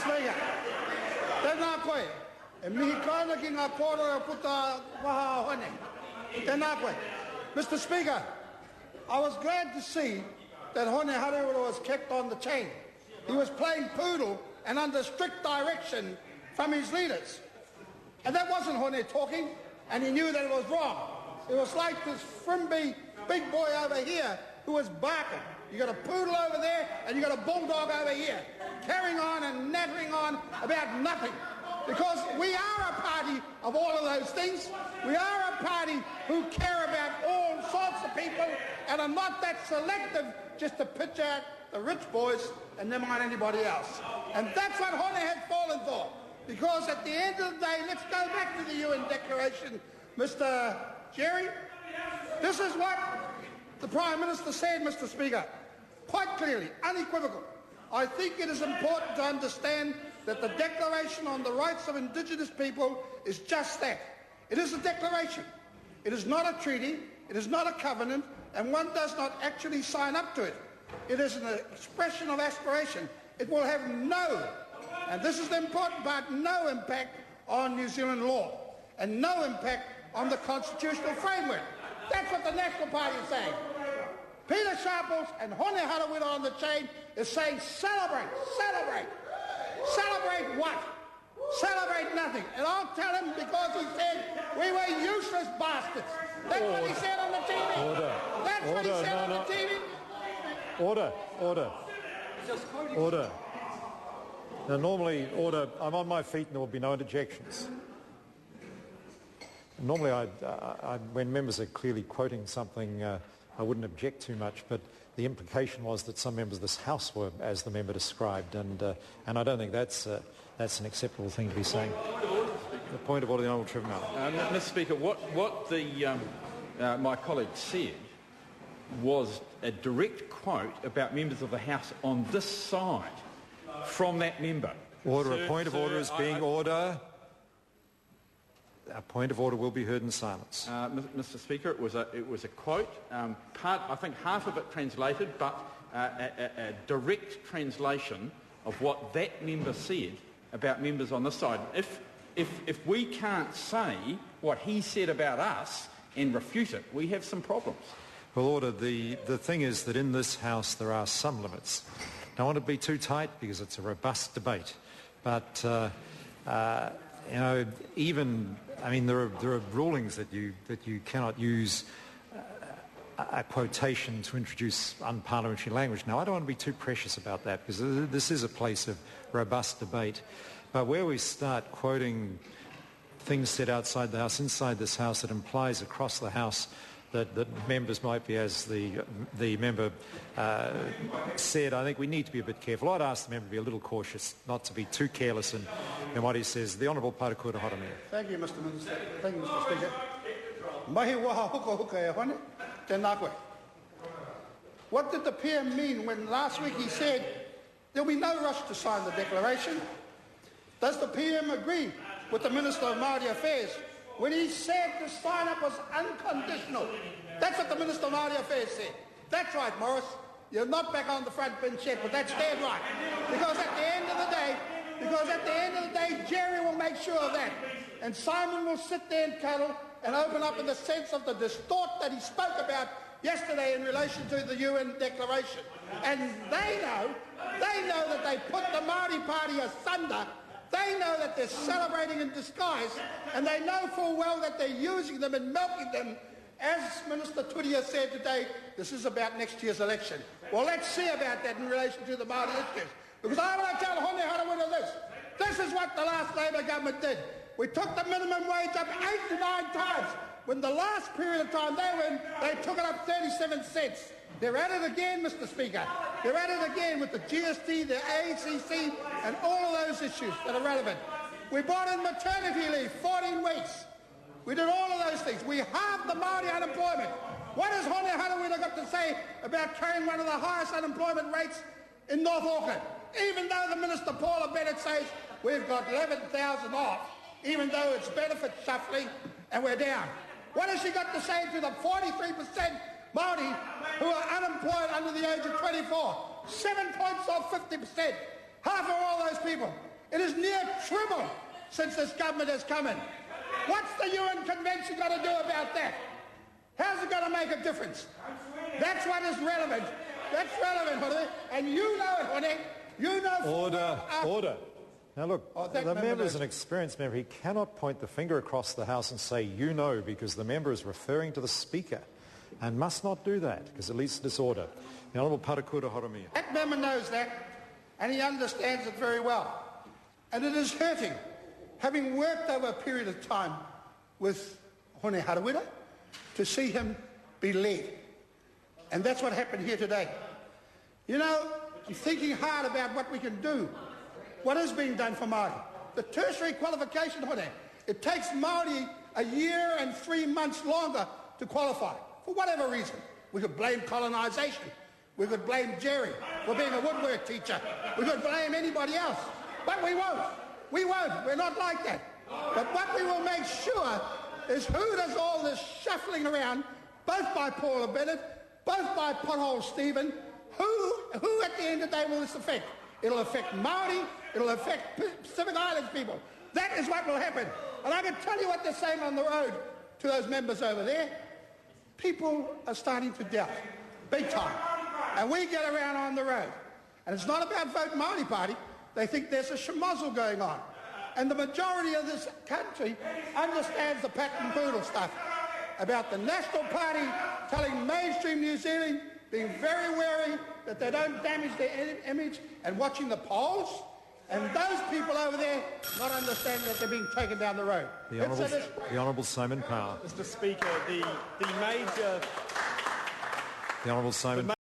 Speaker, tēnā koe, e mihi kāna ki ngā kōrero puta waha hone. Tēnā koe. Mr. Speaker, I was glad to see that Hone Hareura was kept on the chain. He was playing poodle and under strict direction from his leaders. And that wasn't Hone talking, and he knew that it was wrong. It was like this frimby big boy over here who was barking. You got a poodle over there, and you got a bulldog over here, carrying on and nattering on about nothing. Because we are a party of all of those things. We are a party who care about all sorts of people and are not that selective just to pitch out the rich boys and never mind anybody else. And that's what Hone has fallen for. Because at the end of the day, let's go back to the UN Declaration, Mr. Jerry. This is what the Prime Minister said, Mr. Speaker, quite clearly, unequivocal. I think it is important to understand that the Declaration on the Rights of Indigenous People is just that. It is a declaration. It is not a treaty. It is not a covenant, and one does not actually sign up to it. It is an expression of aspiration. It will have no, and this is the important part, no impact on New Zealand law and no impact on the constitutional framework. That's what the National Party is saying. Peter Sharples and Hone Harawira on the chain is saying celebrate, celebrate. Celebrate what? Celebrate nothing. And I'll tell him because he said we were useless bastards. That's what he said on the TV. Order. That's what he said on the TV. Order. Now, normally, I'm on my feet and there will be no interjections. Normally, when members are clearly quoting something, I wouldn't object too much, but the implication was that some members of this House were, as the member described, and I don't think that's an acceptable thing to be saying. The point of order, the Honourable Trevor Mallett. Mr. Speaker, what my colleague said was a direct quote about members of the House on this side from that member. Order. A point of order is being order. A point of order will be heard in silence. Mr. Speaker, it was a quote. I think half of it translated, but a direct translation of what that member said about members on this side. If we can't say what he said about us and refute it, we have some problems. Well, Order, the thing is that in this House there are some limits. I don't want to be too tight because it's a robust debate, but there are rulings that you cannot use a quotation to introduce unparliamentary language. Now, I don't want to be too precious about that because this is a place of robust debate. But where we start quoting things said outside the House, inside this House, it implies across the House that members might be, as the member said, I think we need to be a bit careful. I'd ask the member to be a little cautious, not to be too careless in what he says. The Honourable Parakura Horomia. Thank you, Mr. Minister. Thank you, Mr. Speaker. Mahi waha huka huka e hone, tēnā koe. What did the PM mean when last week he said there'll be no rush to sign the declaration? Does the PM agree with the Minister of Māori Affairs when he said the sign-up was unconditional? That's what the Minister of Māori Affairs said. That's right, Morris. You're not back on the front bench yet, but that's dead right. Because at the end of the day, Jerry will make sure of that. And Simon will sit there and cuddle and open up in the sense of the distort that he spoke about yesterday in relation to the UN Declaration. And they know that they put the Māori Party asunder. They know that they're celebrating in disguise, and they know full well that they're using them and milking them. As Minister Turia said today, this is about next year's election. Well, let's see about that in relation to the Māori issues. Because I want to tell Hone Harawira this. This is what the last Labour government did. We took the minimum wage up 8 to 9 times. When the last period of time they were in, they took it up 37 cents. They're at it again, Mr. Speaker. They're at it again with the GST, the ACC, and all of those issues that are relevant. We brought in maternity leave, 14 weeks. We did all of those things. We halved the Māori unemployment. What has Hone Harawira got to say about carrying one of the highest unemployment rates in North Auckland? Even though the Minister Paula Bennett says we've got 11,000 off, even though it's benefit shuffling and we're down. What has she got to say to the 43% Māori who are unemployed under the age of 24? 7 points off 50%. Half of all those people. It is near triple since this government has come in. What's the UN Convention got to do about that? How's it going to make a difference? That's what is relevant. That's relevant, Hone. And you know it, Hone. You know... Order. Now look, the member is an experienced member. He cannot point the finger across the House and say, you know, because the member is referring to the Speaker and must not do that because it leads to disorder. The Honourable Parakura Horomia. That member knows that and he understands it very well. And it is hurting, having worked over a period of time with Hone Harawira, to see him be led. And that's what happened here today. You know, I'm thinking hard about what we can do. What is being done for Māori? The tertiary qualification, Hone, it takes Māori a year and 3 months longer to qualify, for whatever reason. We could blame colonisation. We could blame Jerry for being a woodwork teacher. We could blame anybody else. But we won't. We won't. We're not like that. But what we will make sure is who does all this shuffling around, both by Paula Bennett, both by Pothole Stephen, who at the end of the day will this affect? It'll affect Māori, it'll affect Pacific Islands people. That is what will happen. And I can tell you what they're saying on the road to those members over there. People are starting to doubt, big time. And we get around on the road. And it's not about Vote Māori Party. They think there's a schmozzle going on. And the majority of this country understands the pat and poodle stuff about the National Party telling mainstream New Zealand, being very wary that they don't damage their image and watching the polls, and those people over there not understanding that they're being taken down the road. The Honourable Simon Power. Mr. Speaker, the major... The Honourable Simon